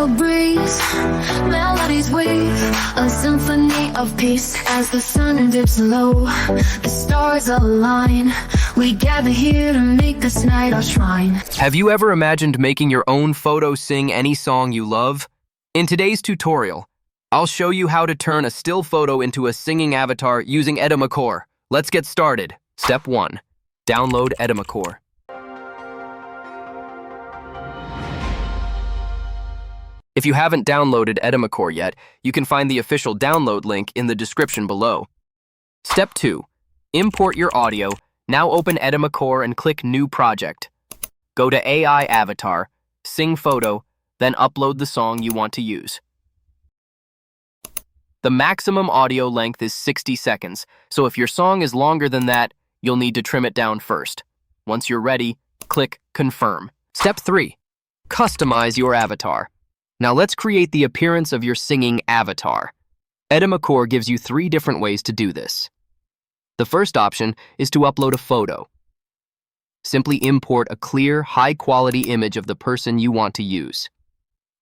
gentle breeze, melodies weave a symphony of peace. As the sun dips low, the stars align. We gather here to make this night our shrine. Have you ever imagined making your own photo sing any song you love? In today's tutorial, I'll show you how to turn a still photo into a singing avatar using Edimakor. Let's get started. Step 1. Download Edimakor. If you haven't downloaded Edimakor yet, you can find the official download link in the description below. Step 2. Import your audio. Now open Edimakor and click New Project. Go to AI Avatar, Sing Photo, then upload the song you want to use. The maximum audio length is 60 seconds, so if your song is longer than that, you'll need to trim it down first. Once you're ready, click Confirm. Step 3. Customize your avatar. Now let's create the appearance of your singing avatar. Edimakor gives you 3 different ways to do this. The first option is to upload a photo. Simply import a clear, high-quality image of the person you want to use.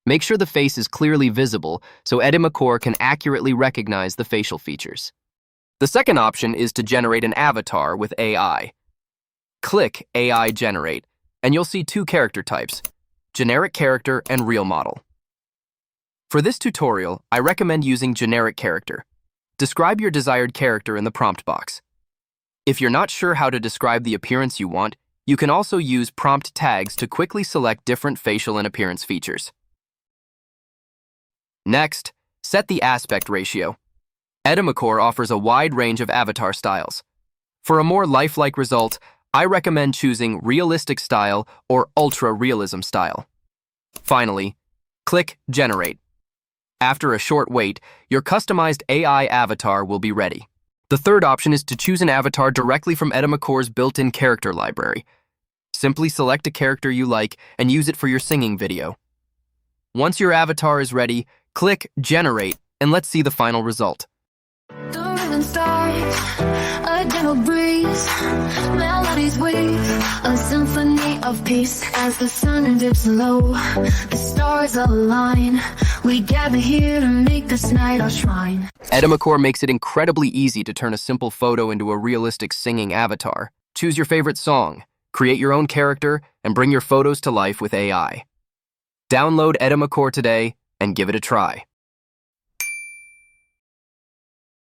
Make sure the face is clearly visible so Edimakor can accurately recognize the facial features. The second option is to generate an avatar with AI. Click AI Generate, and you'll see 2 character types, generic character and real model. For this tutorial, I recommend using generic character. Describe your desired character in the prompt box. If you're not sure how to describe the appearance you want, you can also use prompt tags to quickly select different facial and appearance features. Next, set the aspect ratio. Edimakor offers a wide range of avatar styles. For a more lifelike result, I recommend choosing realistic style or ultra-realism style. Finally, click Generate. After a short wait, your customized AI avatar will be ready. The third option is to choose an avatar directly from Edimakor's built-in character library. Simply select a character you like and use it for your singing video. Once your avatar is ready, click Generate and let's see the final result. The rhythm starts, a gentle breeze, melodies weave a symphony of peace. As the sun dips low, the stars align. We gather here to make this night our shrine. Edimakor makes it incredibly easy to turn a simple photo into a realistic singing avatar. Choose your favorite song, create your own character, and bring your photos to life with AI. Download Edimakor today and give it a try.